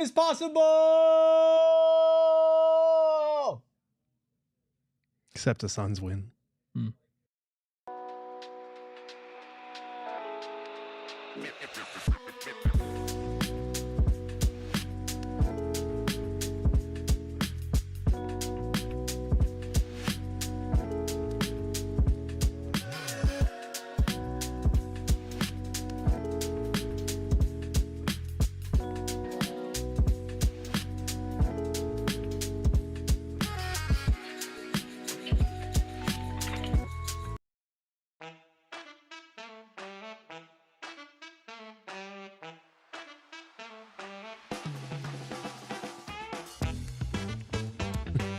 is possible. Except the Suns win.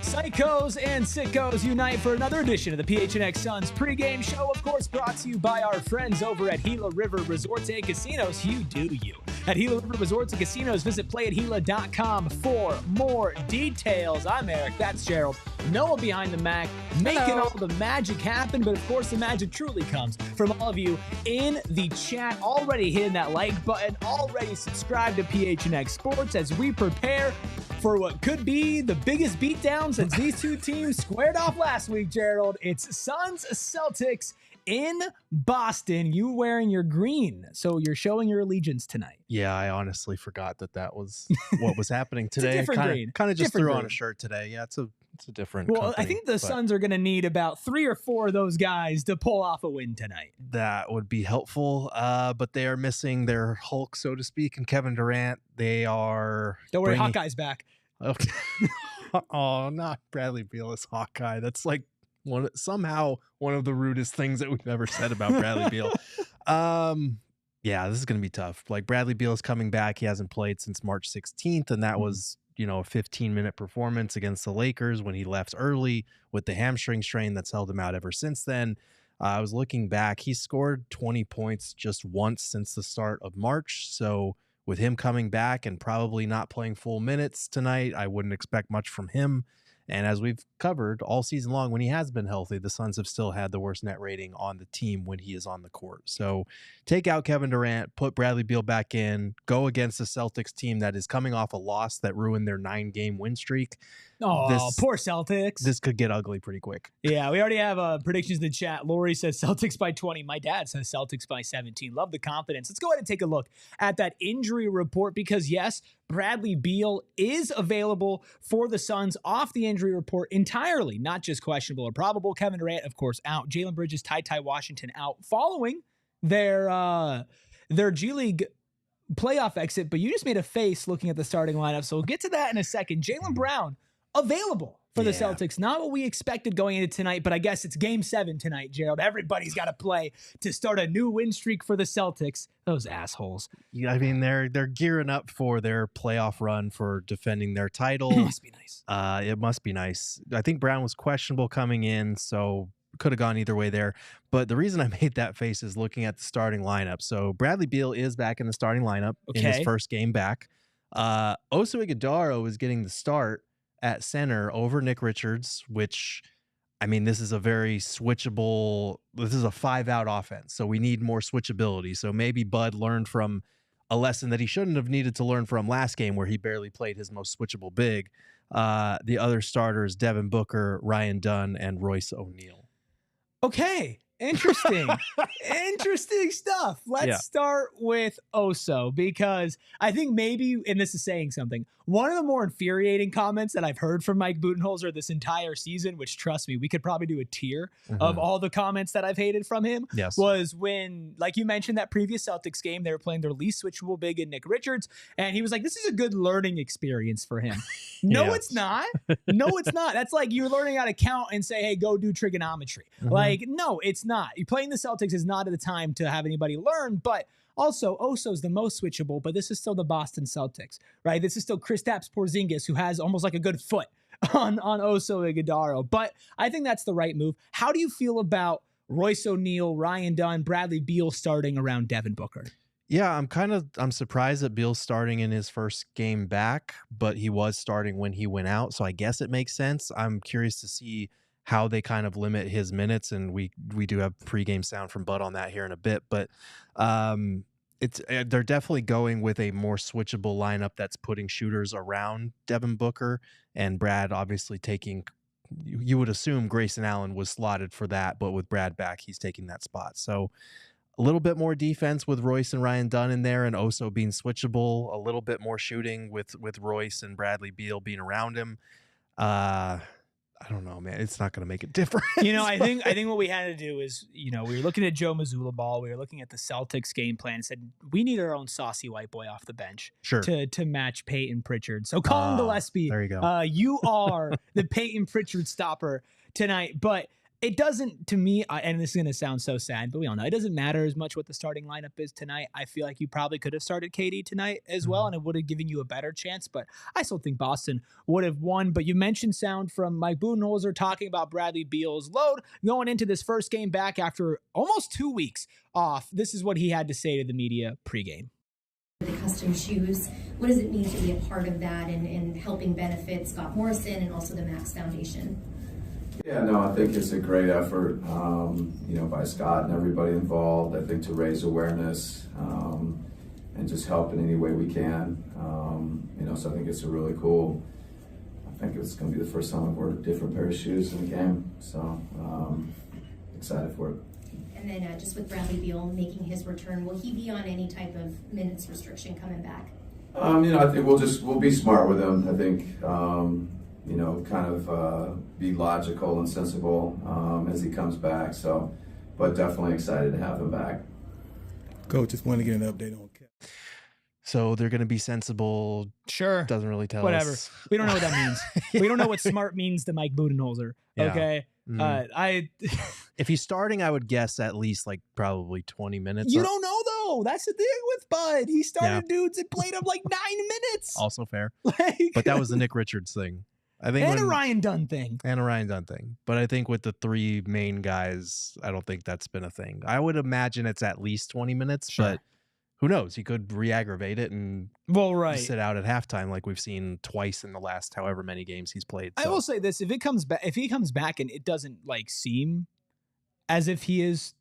Psychos and sickos unite for another edition of the PHNX Suns pregame show, of course, brought to you by our friends over at Gila River Resorts and Casinos. You do you. At Gila River Resorts and Casinos, visit playatgila.com for more details. I'm Eric, that's Gerald. Noah behind the Mac, making all the magic happen, but of course the magic truly comes from all of you in the chat, already hitting that like button, already subscribed to PHNX Sports as we prepare for what could be the biggest beatdown since these two teams squared off last week, Gerald. It's Suns Celtics in Boston. You wearing your green, so you're showing your allegiance tonight. Yeah, I honestly forgot that was what was happening today. It's a different green. Kind of just Different threw green. on a shirt today. Yeah, it's a different Well, company, I think the Suns are going to need about 3 or 4 of those guys to pull off a win tonight. That would be helpful, but they are missing their Hulk, so to speak, and Kevin Durant. They are... Don't worry, Hawkeye's back. Okay. Oh, not Bradley Beal as Hawkeye. That's like somehow one of the rudest things that we've ever said about Bradley Beal. Yeah, this is going to be tough. Like, Bradley Beal is coming back. He hasn't played since March 16th, and that was, a 15-minute performance against the Lakers when he left early with the hamstring strain that's held him out ever since then. I was looking back. He scored 20 points just once since the start of March, so with him coming back and probably not playing full minutes tonight, I wouldn't expect much from him. And as we've covered all season long, when he has been healthy, the Suns have still had the worst net rating on the team when he is on the court. So take out Kevin Durant, put Bradley Beal back in, go against the Celtics team that is coming off a loss that ruined their 9-game win streak. Oh, poor Celtics. This could get ugly pretty quick. Yeah, we already have predictions in the chat. Lori says Celtics by 20. My dad says Celtics by 17. Love the confidence. Let's go ahead and take a look at that injury report because, yes, Bradley Beal is available for the Suns off the injury report entirely, not just questionable or probable. Kevin Durant, of course, out. Jalen Bridges, Ty Washington out following their G League playoff exit, but you just made a face looking at the starting lineup, so we'll get to that in a second. Jaylen Brown available for the Celtics. Not what we expected going into tonight, but I guess it's game 7 tonight, Gerald. Everybody's got to play to start a new win streak for the Celtics. Those assholes. Yeah, I mean, they're gearing up for their playoff run for defending their title. It must be nice. It must be nice. I think Brown was questionable coming in, so could have gone either way there. But the reason I made that face is looking at the starting lineup. So Bradley Beal is back in the starting lineup in his first game back. Oso Ighodaro is getting the start at center over Nick Richards, which, I mean, this is a very switchable, this is a 5-out offense, so we need more switchability. So maybe Bud learned from a lesson that he shouldn't have needed to learn from last game where he barely played his most switchable big. The other starters, Devin Booker, Ryan Dunn, and Royce O'Neal. Okay. Interesting. Interesting stuff. Let's start with Oso because I think maybe, and this is saying something, one of the more infuriating comments that I've heard from Mike Budenholzer this entire season, which trust me, we could probably do a tier of all the comments that I've hated from him, was when, like you mentioned, that previous Celtics game, they were playing their least switchable big in Nick Richards, and he was like, this is a good learning experience for him. No, it's not. No, it's not. That's like you're learning how to count and say, hey, go do trigonometry. Like, no, it's not. You playing the Celtics is not at the time to have anybody learn, but also Oso's the most switchable, but this is still the Boston Celtics, right? This is still Kristaps Porzingis, who has almost like a good foot on Oso Ighodaro, but I think that's the right move. How do you feel about Royce O'Neal, Ryan Dunn, Bradley Beal starting around Devin Booker? Yeah, I'm surprised that Beal's starting in his first game back, but he was starting when he went out, so I guess it makes sense. I'm curious to see how they kind of limit his minutes, and we do have pregame sound from Bud on that here in a bit. But they're definitely going with a more switchable lineup that's putting shooters around Devin Booker, and Brad obviously taking, you would assume Grayson Allen was slotted for that, but with Brad back, he's taking that spot. So a little bit more defense with Royce and Ryan Dunn in there, and Oso being switchable, a little bit more shooting with Royce and Bradley Beal being around him. I don't know, man. It's not going to make a difference. I think what we had to do is, we were looking at Joe Mazzulla ball. We were looking at the Celtics game plan and said, we need our own saucy white boy off the bench to match Peyton Pritchard. So Colin Gillespie, there you go. You are the Peyton Pritchard stopper tonight. But it doesn't, to me, and this is going to sound so sad, but we all know it doesn't matter as much what the starting lineup is tonight. I feel like you probably could have started KD tonight as well, and it would have given you a better chance, but I still think Boston would have won. But you mentioned sound from Mike Budenholzer talking about Bradley Beal's load going into this first game back after almost 2 weeks off. This is what he had to say to the media pregame. The custom shoes, what does it mean to be a part of that and helping benefit Scott Morrison and also the Max Foundation? Yeah, no, I think it's a great effort, by Scott and everybody involved. I think to raise awareness and just help in any way we can. So I think it's a really cool. I think it's going to be the first time I've worn a different pair of shoes in the game. So excited for it. And then just with Bradley Beal making his return, will he be on any type of minutes restriction coming back? I think we'll be smart with him. I think. Be logical and sensible as he comes back. So, but definitely excited to have him back. Coach, just want to get an update on Cap. So they're going to be sensible. Sure. Doesn't really tell Whatever. us. We don't know what that means. We don't know what smart means to Mike Budenholzer. Yeah. Okay. If he's starting, I would guess at least like probably 20 minutes. You don't know though. That's the thing with Bud. He started dudes and played him like 9 minutes. Also fair. But that was the Nick Richards thing. I think a Ryan Dunn thing. But I think with the three main guys, I don't think that's been a thing. I would imagine it's at least 20 minutes, but who knows? He could re-aggravate it and sit out at halftime like we've seen twice in the last however many games he's played. So. I will say this, if he comes back and it doesn't seem as if he is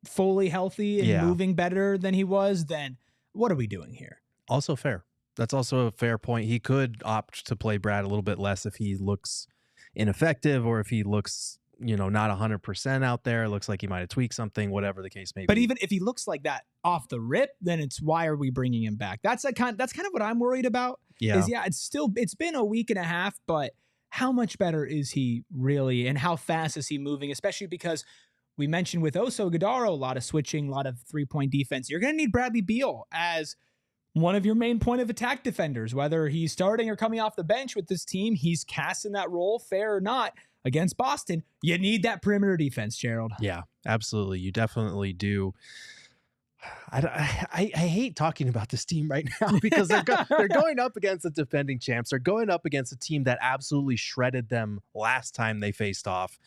fully healthy and moving better than he was, then what are we doing here? Also fair. That's also a fair point. He could opt to play Brad a little bit less if he looks ineffective or if he looks, not 100% out there. Looks like he might have tweaked something, whatever the case may be. But even if he looks like that off the rip, then it's why are we bringing him back? That's kind of what I'm worried about. Yeah. It's been a week and a half, but how much better is he really? And how fast is he moving? Especially because we mentioned with Oso Gadaro, a lot of switching, a lot of 3-point defense. You're going to need Bradley Beal as one of your main point of attack defenders, whether he's starting or coming off the bench with this team. He's casting that role, fair or not, against Boston. You need that perimeter defense, Gerald. Yeah, absolutely. You definitely do. I hate talking about this team right now because they're going up against the defending champs. They're going up against a team that absolutely shredded them last time they faced off.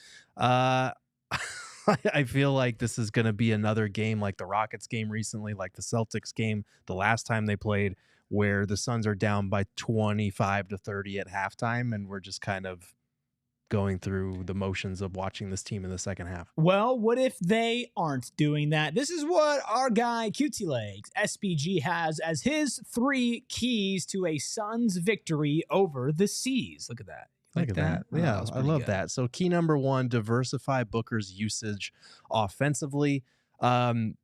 I feel like this is going to be another game like the Rockets game recently, like the Celtics game the last time they played, where the Suns are down by 25-30 at halftime, and we're just kind of going through the motions of watching this team in the second half. Well, what if they aren't doing that? This is what our guy, Cutesy Legs, SBG, has as his 3 keys to a Suns victory over the Seas. Look at that. Look at that. Yeah, I love that. So key number 1, diversify Booker's usage offensively.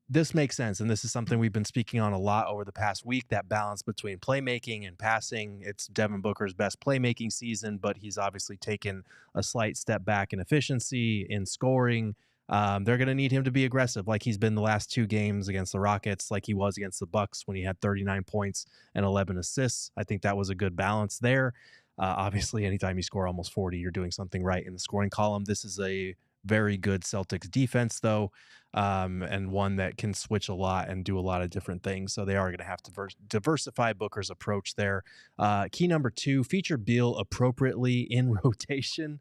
This makes sense, and this is something we've been speaking on a lot over the past week, that balance between playmaking and passing. It's Devin Booker's best playmaking season, but he's obviously taken a slight step back in efficiency, in scoring. They're going to need him to be aggressive like he's been the last 2 games against the Rockets, like he was against the Bucks when he had 39 points and 11 assists. I think that was a good balance there. Obviously, anytime you score almost 40, you're doing something right in the scoring column. This is a very good Celtics defense, though, and one that can switch a lot and do a lot of different things. So they are going to have to diversify Booker's approach there. Key number 2, feature Beal appropriately in rotation.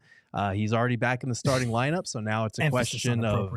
He's already back in the starting lineup, so now it's a question of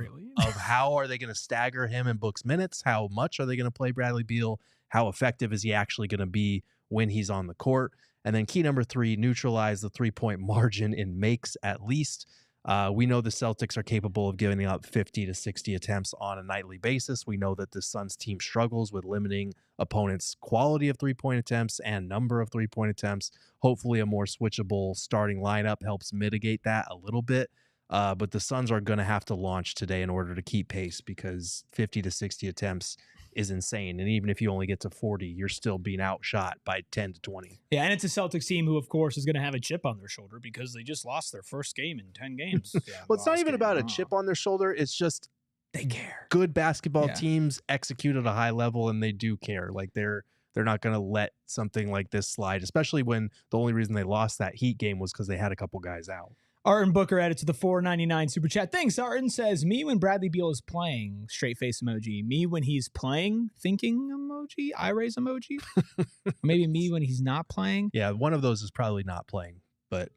how are they going to stagger him in Book's minutes? How much are they going to play Bradley Beal? How effective is he actually going to be when he's on the court? And then key number 3, neutralize the 3-point margin in makes at least. We know the Celtics are capable of giving up 50 to 60 attempts on a nightly basis. We know that the Suns team struggles with limiting opponents' quality of three-point attempts and number of three-point attempts. Hopefully a more switchable starting lineup helps mitigate that a little bit. But the Suns are going to have to launch today in order to keep pace, because 50 to 60 attempts is insane. And even if you only get to 40, you're still being outshot by 10 to 20. Yeah, and it's a Celtics team who, of course, is going to have a chip on their shoulder because they just lost their first game in 10 games. Well, it's not even about a chip on their shoulder. It's just they care. Good basketball teams execute at a high level, and they do care. Like they're not going to let something like this slide, especially when the only reason they lost that Heat game was because they had a couple guys out. Arden Booker added to the $4.99 super chat. Thanks, Arden. Says, me when Bradley Beal is playing, straight face emoji. Me when he's playing, thinking emoji, eye raise emoji. Maybe me when he's not playing. Yeah, one of those is probably not playing, but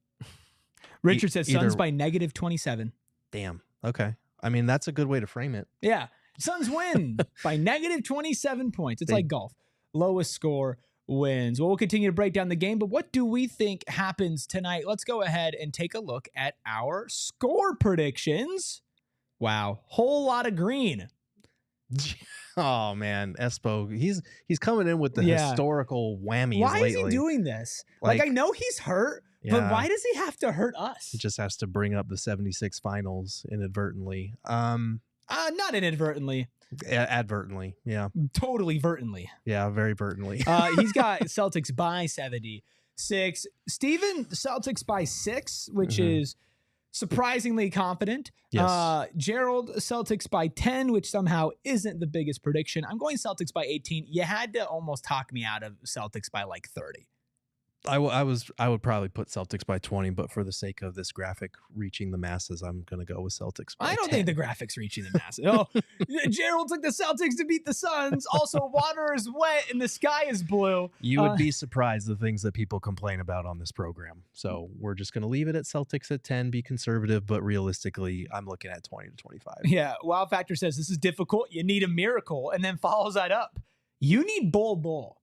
Richard says Suns by negative 27. Damn. Okay. I mean, that's a good way to frame it. Yeah. Suns win by negative 27 points. It's like golf. Lowest score wins. Well, we'll continue to break down the game, but what do we think happens tonight? Let's go ahead and take a look at our score predictions. Wow, whole lot of green. Oh man, Espo, he's coming in with the historical whammies. Why lately. Is he doing this? Like I know he's hurt, but why does he have to hurt us? He just has to bring up the 76 finals inadvertently. Not inadvertently. Advertently, yeah. Totally vertently. Yeah, very vertently. He's got Celtics by 76. Steven, Celtics by 6, which is surprisingly confident. Yes. Gerald, Celtics by 10, which somehow isn't the biggest prediction. I'm going Celtics by 18. You had to almost talk me out of Celtics by like 30. I would probably put Celtics by 20, but for the sake of this graphic reaching the masses, I'm going to go with Celtics by 10. I don't think the graphic's reaching the masses. Oh, Gerald took the Celtics to beat the Suns. Also, water is wet and the sky is blue. You would be surprised the things that people complain about on this program. So we're just going to leave it at Celtics at 10, be conservative, but realistically, I'm looking at 20 to 25. Yeah, Wow Factor says this is difficult. You need a miracle, and then follows that up. You need Bol Bol.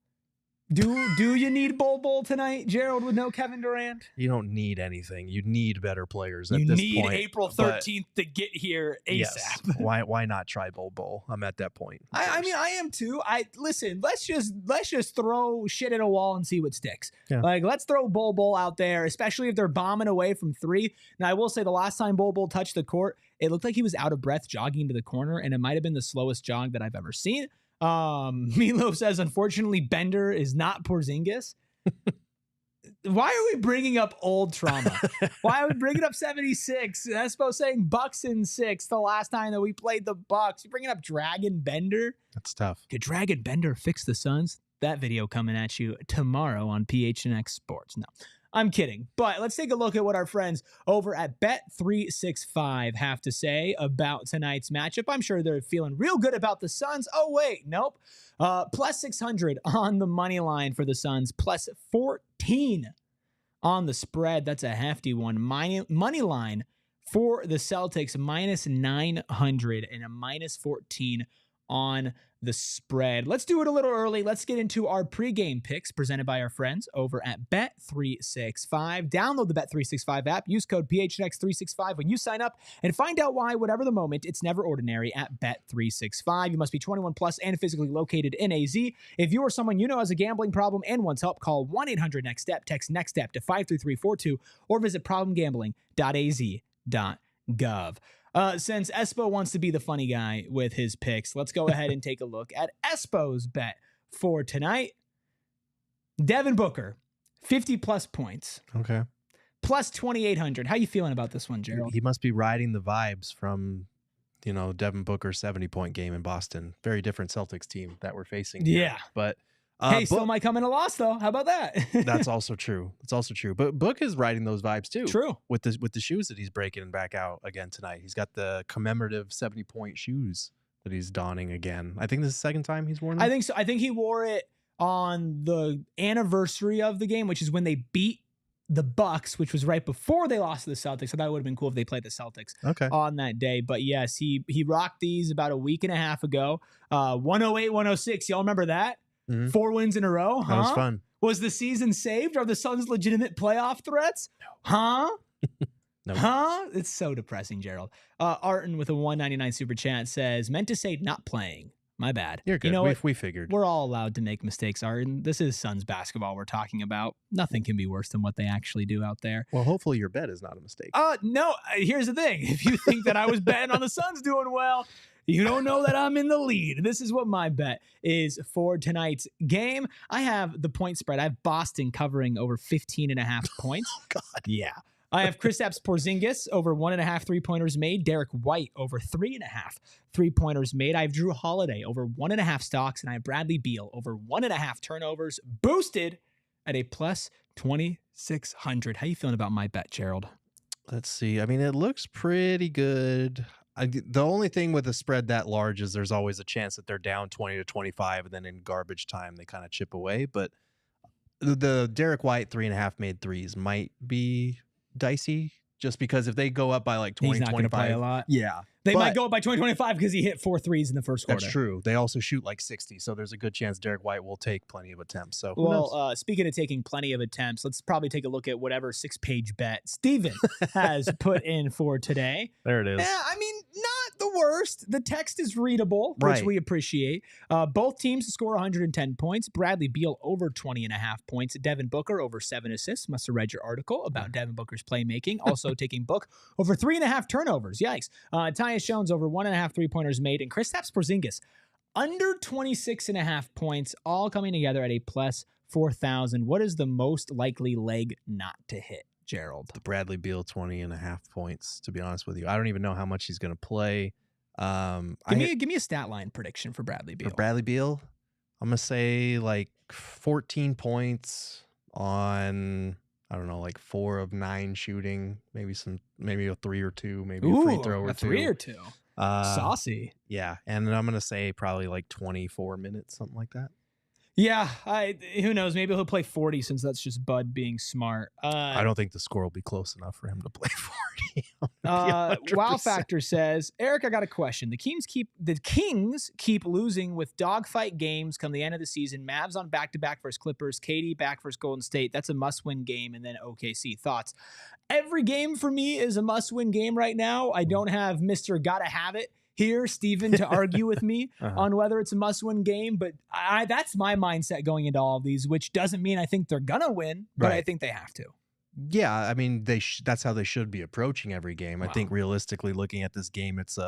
Do you need Bol Bol tonight, Gerald, with no Kevin Durant? You don't need anything. You need better players at this point. You need April 13th to get here ASAP. Yes. Why not try Bol Bol? I'm at that point. I mean, I am too. Listen, let's just throw shit at a wall and see what sticks. Yeah. Like, let's throw Bol Bol out there, especially if they're bombing away from 3. Now, I will say the last time Bol Bol touched the court, it looked like he was out of breath jogging to the corner, and it might have been the slowest jog that I've ever seen. Milo says, unfortunately, Bender is not Porzingis. Why are we bringing up old trauma? Why are we bringing up 76? Espo saying Bucks in 6 the last time that we played the Bucks. You're bringing up Dragon Bender? That's tough. Could Dragon Bender fix the Suns? That video coming at you tomorrow on PHNX Sports. No, I'm kidding. But let's take a look at what our friends over at Bet365 have to say about tonight's matchup. I'm sure they're feeling real good about the Suns. Oh, wait, nope. Plus 600 on the money line for the Suns. Plus 14 on the spread. That's a hefty one. Money line for the Celtics, minus 900 and a minus 14 on the spread. Let's do it a little early. Let's get into our pregame picks presented by our friends over at Bet365. Download the Bet365 app. Use code PHNX365 when you sign up and find out why, whatever the moment, it's never ordinary at Bet365. You must be 21 plus and physically located in AZ. If you or someone you know has a gambling problem and wants help, call 1-800-NEXT-STEP. Text NEXT STEP to 53342 or visit problemgambling.az.gov. Since Espo wants to be the funny guy with his picks, let's go ahead and take a look at Espo's bet for tonight. Devin Booker, 50 plus points. Okay. Plus 2,800. How you feeling about this one, Gerald? He must be riding the vibes from, Devin Booker's 70-point game in Boston. Very different Celtics team that we're facing here. Yeah. But hey, still might come in a loss though. How about that? That's also true. It's also true. But Book is riding those vibes too. True. With the shoes that he's breaking back out again tonight. He's got the commemorative 70-point shoes that he's donning again. I think this is the second time he's worn them. I think so. I think he wore it on the anniversary of the game, which is when they beat the Bucks, which was right before they lost to the Celtics. I thought it would have been cool if they played the Celtics on that day. But yes, he rocked these about a week and a half ago. 108, 106. Y'all remember that? 4 wins in a row, huh? That was fun. Was the season saved? Are the Suns legitimate playoff threats? No. Huh? Nope. Huh? It's so depressing, Gerald. Arton with a 199 super chat says, meant to say not playing. My bad. You're good. You know what? We figured. We're all allowed to make mistakes, Arton. This is Suns basketball we're talking about. Nothing can be worse than what they actually do out there. Well, hopefully your bet is not a mistake. No, here's the thing. If you think that I was betting on the Suns doing well, you don't know that I'm in the lead. This is what my bet is for tonight's game. I have the point spread. I have Boston covering over 15.5 points. Oh, God. Yeah. I have Kristaps Porzingis over 1.5 3-pointers made. Derek White over 3.5 3-pointers made. I have Drew Holiday over 1.5 stocks, and I have Bradley Beal over 1.5 turnovers, boosted at a plus 2,600. How you feeling about my bet, Gerald? Let's see. I mean, it looks pretty good. The only thing with a spread that large is there's always a chance that they're down 20 to 25, and then in garbage time they kind of chip away. But the Derek White 3.5 made threes might be dicey, just because if they go up by like 20, He's not going to 25, play a lot. yeah, They might go up by 20-25 because he hit 4 threes in the first quarter. That's true. They also shoot like 60, so there's a good chance Derek White will take plenty of attempts. So who Well, knows? speaking of taking plenty of attempts, let's probably take a look at whatever 6-page bet Steven has put in for today. There it is. Yeah, I mean, not the worst. The text is readable, which Right. we appreciate. Both teams score 110 points. Bradley Beal over 20.5 points. Devin Booker over 7 assists. Must have read your article about Devin Booker's playmaking. Also taking Book over 3.5 turnovers. Yikes. Tyus Jones over 1.5 3-pointers made. And Kristaps Porzingis under 26.5 points, all coming together at a plus 4,000. What is the most likely leg not to hit, Gerald? The Bradley Beal 20.5 points, to be honest with you. I don't even know how much he's going to play. Give me a stat line prediction for Bradley Beal. For Bradley Beal, I'm going to say like 14 points on, I don't know, like 4 of 9 shooting, maybe a 3 or 2, maybe a free throw or a 2. 3 or 2. Saucy. Yeah, and then I'm going to say probably like 24 minutes, something like that. Yeah, who knows? Maybe he'll play 40 since that's just Bud being smart. I don't think the score will be close enough for him to play 40. Wow Factor says, Eric, I got a question. The Kings keep losing with dogfight games come the end of the season. Mavs on back-to-back versus Clippers. KD back versus Golden State. That's a must-win game. And then OKC. Thoughts? Every game for me is a must-win game right now. I don't have Mr. Gotta Have It here, Steven, to argue with me on whether it's a must-win game, but that's my mindset going into all of these, which doesn't mean I think they're gonna win, but I think they have to. Yeah, I mean, that's how they should be approaching every game. Wow. I think realistically, looking at this game, it's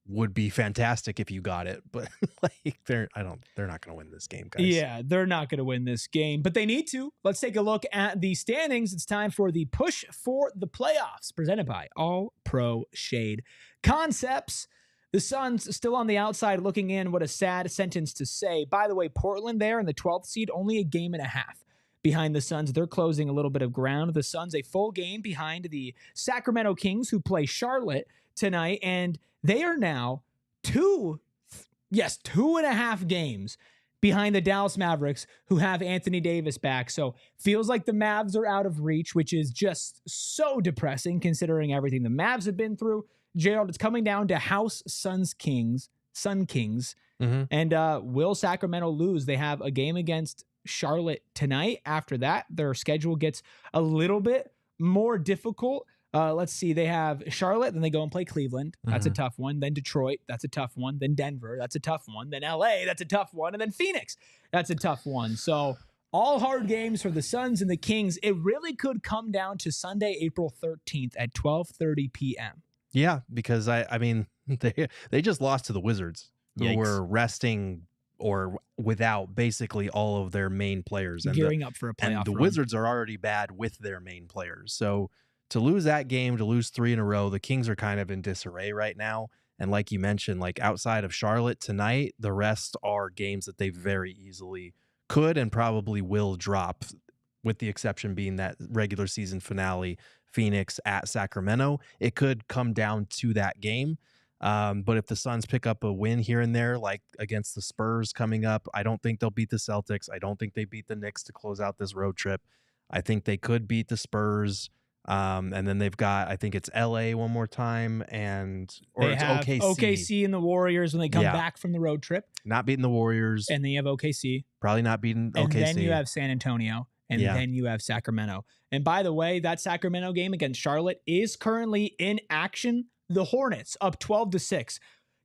would be fantastic if you got it, but like they're not going to win this game, guys. Yeah, they're not going to win this game, but they need to. Let's take a look at the standings. It's time for the push for the playoffs, presented by All Pro Shade Concepts. The Suns still on the outside looking in. What a sad sentence to say. By the way, Portland there in the 12th seed, only a game and a half behind the Suns. They're closing a little bit of ground. The Suns a full game behind the Sacramento Kings, who play Charlotte tonight, and they are now 2.5 games behind the Dallas Mavericks, who have Anthony Davis back. So feels like the Mavs are out of reach, which is just so depressing considering everything the Mavs have been through. Gerald, it's coming down to House Sun Kings. And will Sacramento lose? They have a game against Charlotte tonight. After that, their schedule gets a little bit more difficult. Let's see. They have Charlotte, then they go and play Cleveland. That's a tough one. Then Detroit. That's a tough one. Then Denver. That's a tough one. Then LA. That's a tough one. And then Phoenix. That's a tough one. So all hard games for the Suns and the Kings. It really could come down to Sunday, April 13th at 12:30 p.m. Yeah, because I mean, they just lost to the Wizards, who were resting or without basically all of their main players. And gearing up for a playoff And the run. Wizards are already bad with their main players. So to lose that game, to lose 3 in a row, the Kings are kind of in disarray right now. And like you mentioned, like outside of Charlotte tonight, the rest are games that they very easily could and probably will drop, with the exception being that regular season finale, Phoenix at Sacramento. It could come down to that game. But if the Suns pick up a win here and there, like against the Spurs coming up, I don't think they'll beat the Celtics. I don't think they beat the Knicks to close out this road trip. I think they could beat the Spurs. And then they've got, I think it's LA one more time, or they it's have OKC and the Warriors when they come back from the road trip. Not beating the Warriors. And then you have OKC. Probably not beating OKC. And then you have San Antonio. and then you have Sacramento. And by the way, that Sacramento game against Charlotte is currently in action. The Hornets up 12-6.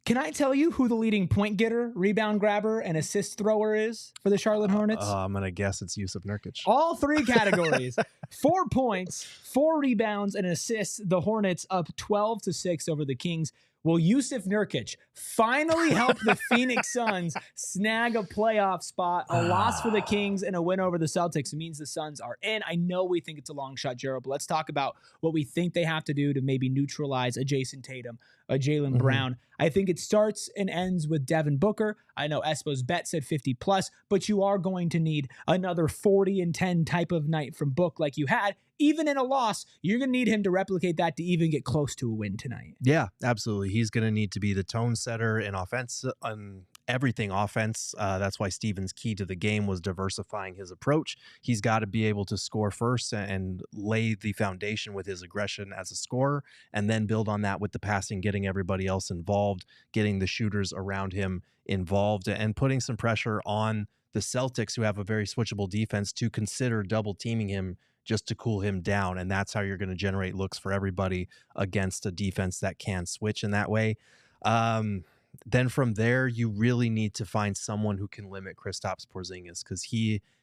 Can I tell you who the leading point getter, rebound grabber, and assist thrower is for the Charlotte Hornets? I'm going to guess it's Yusuf Nurkic. All three categories. 4 points, 4 rebounds, and assists. The Hornets up 12-6 over the Kings. Will Yusuf Nurkic finally help the Phoenix Suns snag a playoff spot? A loss for the Kings and a win over the Celtics means the Suns are in. I know we think it's a long shot, Gerald, but let's talk about what we think they have to do to maybe neutralize a Jason Tatum, a Jaylen Brown. I think it starts and ends with Devin Booker. I know Espo's bet said 50 plus, but you are going to need another 40 and 10 type of night from Book like you had. Even in a loss, you're going to need him to replicate that to even get close to a win tonight. Yeah, absolutely. He's going to need to be the tone setter in offense, on everything offense. That's why Steven's key to the game was diversifying his approach. He's got to be able to score first and lay the foundation with his aggression as a scorer, and then build on that with the passing, getting everybody else involved, getting the shooters around him involved, and putting some pressure on the Celtics, who have a very switchable defense, to consider double teaming him just to cool him down. And that's how you're going to generate looks for everybody against a defense that can switch in that way. Then from there, you really need to find someone who can limit Kristaps Porzingis, because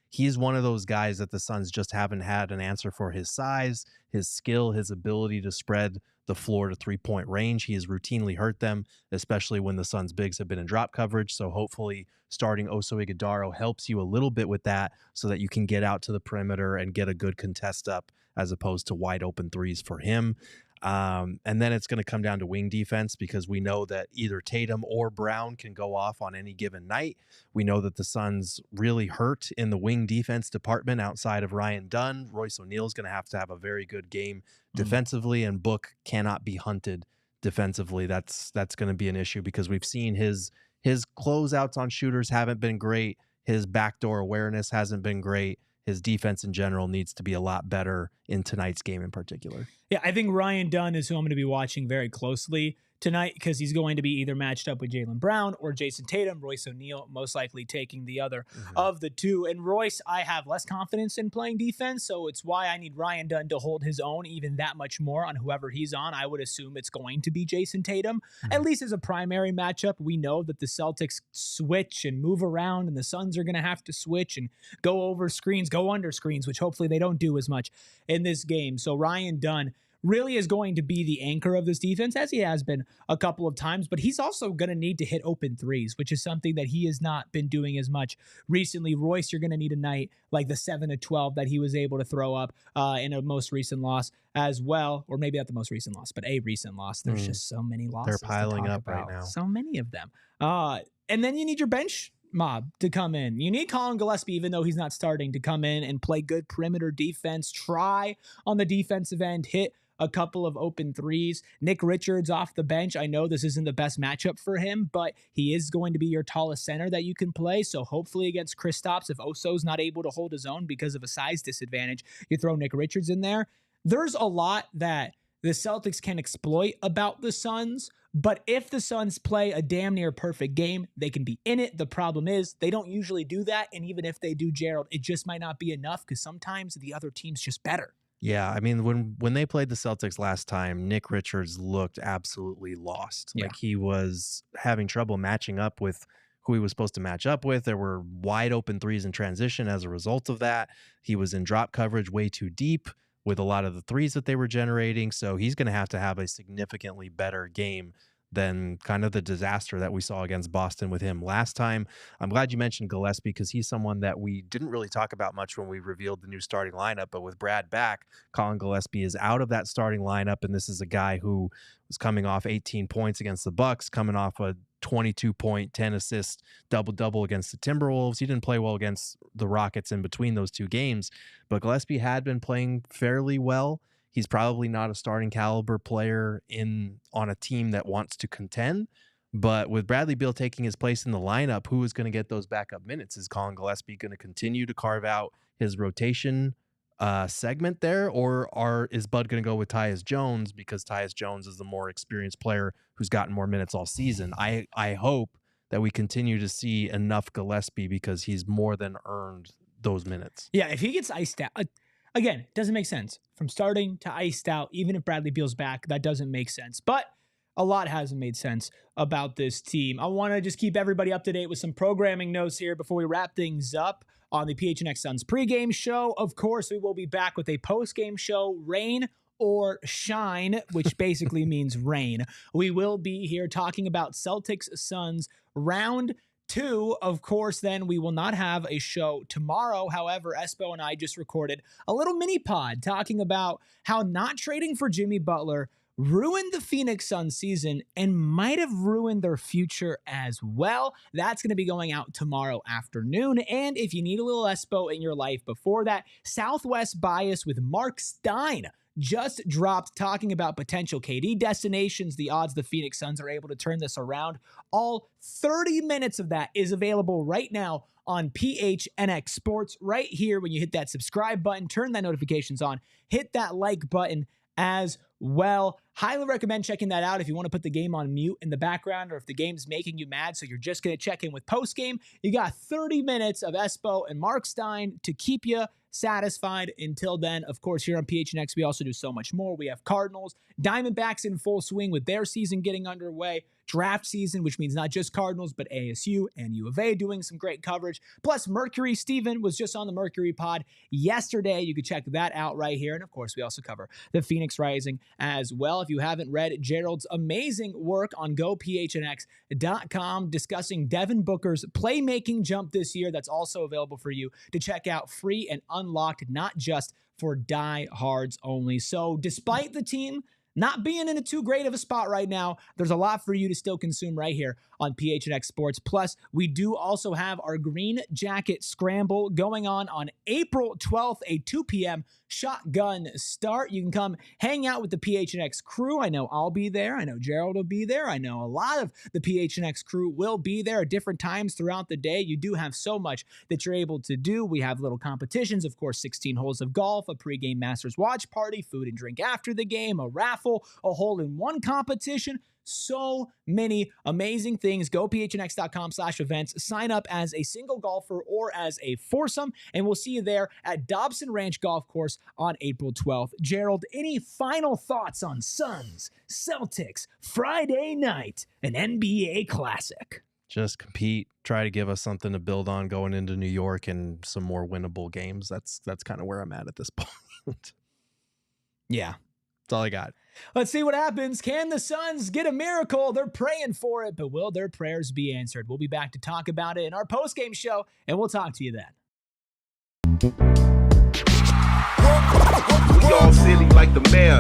he's one of those guys that the Suns just haven't had an answer for. His size, his skill, his ability to spread the floor to 3-point range. He has routinely hurt them, especially when the Suns bigs have been in drop coverage. So hopefully starting Oso Ighodaro helps you a little bit with that, so that you can get out to the perimeter and get a good contest up, as opposed to wide open threes for him. And then it's going to come down to wing defense, because we know that either Tatum or Brown can go off on any given night. We know that the Suns really hurt in the wing defense department outside of Ryan Dunn. Royce O'Neal is going to have a very good game defensively, and Book cannot be hunted defensively. That's going to be an issue, because we've seen his closeouts on shooters haven't been great. His backdoor awareness hasn't been great. His defense in general needs to be a lot better in tonight's game in particular. Yeah, I think Ryan Dunn is who I'm going to be watching very closely tonight, because he's going to be either matched up with Jaylen Brown or Jason Tatum. Royce O'Neal most likely taking the other of the two. And Royce, I have less confidence in playing defense, so it's why I need Ryan Dunn to hold his own even that much more on whoever he's on. I would assume it's going to be Jason Tatum, at least as a primary matchup. We know that the Celtics switch and move around, and the Suns are going to have to switch and go over screens, go under screens, which hopefully they don't do as much in this game. So Ryan Dunn really is going to be the anchor of this defense, as he has been a couple of times, but he's also going to need to hit open threes, which is something that he has not been doing as much recently. Royce, you're going to need a night like the 7-12 that he was able to throw up in a most recent loss as well, or maybe not the most recent loss, but a recent loss. There's just so many losses. They're piling up about. right now. So many of them. And then you need your bench mob to come in. You need Colin Gillespie, even though he's not starting, to come in and play good perimeter defense, try on the defensive end, hit a couple of open threes. Nick Richards off the bench. I know this isn't the best matchup for him, but he is going to be your tallest center that you can play. So hopefully against Kristaps, if Oso's not able to hold his own because of a size disadvantage, you throw Nick Richards in there. There's a lot that the Celtics can exploit about the Suns, but if the Suns play a damn near perfect game, they can be in it. The problem is they don't usually do that, and even if they do, Gerald, it just might not be enough, because sometimes the other team's just better. Yeah, I mean, when they played the Celtics last time, Nick Richards looked absolutely lost. Yeah. Like, he was having trouble matching up with who he was supposed to match up with. There were wide open threes in transition as a result of that. He was in drop coverage way too deep with a lot of the threes that they were generating. So he's going to have a significantly better game than kind of the disaster that we saw against Boston with him last time. I'm glad you mentioned Gillespie, because he's someone that we didn't really talk about much when we revealed the new starting lineup. But with Brad back, Colin Gillespie is out of that starting lineup, and this is a guy who was coming off 18 points against the Bucks, coming off a 22-point, 10-assist double-double against the Timberwolves. He didn't play well against the Rockets in between those two games, but Gillespie had been playing fairly well. He's probably not a starting caliber player on a team that wants to contend. But with Bradley Beal taking his place in the lineup, who is going to get those backup minutes? Is Colin Gillespie going to continue to carve out his rotation segment there? Or is Bud going to go with Tyus Jones, because Tyus Jones is the more experienced player who's gotten more minutes all season? I hope that we continue to see enough Gillespie, because he's more than earned those minutes. Yeah, if he gets iced out, again, it doesn't make sense. From starting to iced out, even if Bradley Beal's back, that doesn't make sense. But a lot hasn't made sense about this team. I want to just keep everybody up to date with some programming notes here before we wrap things up on the PHNX Suns pregame show. Of course, we will be back with a postgame show, rain or shine, which basically means rain. We will be here talking about Celtics Suns round 2. Of course, then we will not have a show tomorrow. However, Espo and I just recorded a little mini pod talking about how not trading for Jimmy Butler ruined the Phoenix Suns season and might have ruined their future as well. That's going to be going out tomorrow afternoon. And if you need a little Espo in your life before that, Southwest Bias with Mark Stein just dropped talking about potential KD destinations, the odds the Phoenix Suns are able to turn this around. All 30 minutes of that is available right now on PHNX Sports right here. When you hit that subscribe button, turn that notifications on, hit that like button as well. Highly recommend checking that out if you want to put the game on mute in the background, or if the game's making you mad, so you're just going to check in with postgame. You got 30 minutes of Espo and Mark Stein to keep you satisfied. Until then, of course, here on PHNX, we also do so much more. We have Cardinals, Diamondbacks in full swing with their season getting underway. Draft season, which means not just Cardinals, but ASU and U of A doing some great coverage. Plus, Mercury Steven was just on the Mercury pod yesterday. You can check that out right here. And of course, we also cover the Phoenix Rising as well. If you haven't read Gerald's amazing work on GoPHNX.com discussing Devin Booker's playmaking jump this year, that's also available for you to check out free and unlocked, not just for diehards only. So despite the team not being in a too great of a spot right now, there's a lot for you to still consume right here on PHNX Sports. Plus, we do also have our Green Jacket Scramble going on April 12th, a 2 p.m. shotgun start. You can come hang out with the PHNX crew. I know I'll be there. I know Gerald will be there. I know a lot of the PHNX crew will be there at different times throughout the day. You do have so much that you're able to do. We have little competitions, of course, 16 holes of golf, a pregame Masters watch party, food and drink after the game, a raffle, a hole-in-one competition. So many amazing things. Go phnx.com/events. Sign up as a single golfer or as a foursome, and we'll see you there at Dobson Ranch Golf Course on April 12th. Gerald, any final thoughts on Suns, Celtics, Friday night, an NBA classic? Just compete, try to give us something to build on going into New York and some more winnable games. That's kind of where I'm at this point. Yeah. That's all I got. Let's see what happens. Can the Suns get a miracle? They're praying for it, but will their prayers be answered? We'll be back to talk about it in our postgame show, and we'll talk to you then. We all silly like the mayor.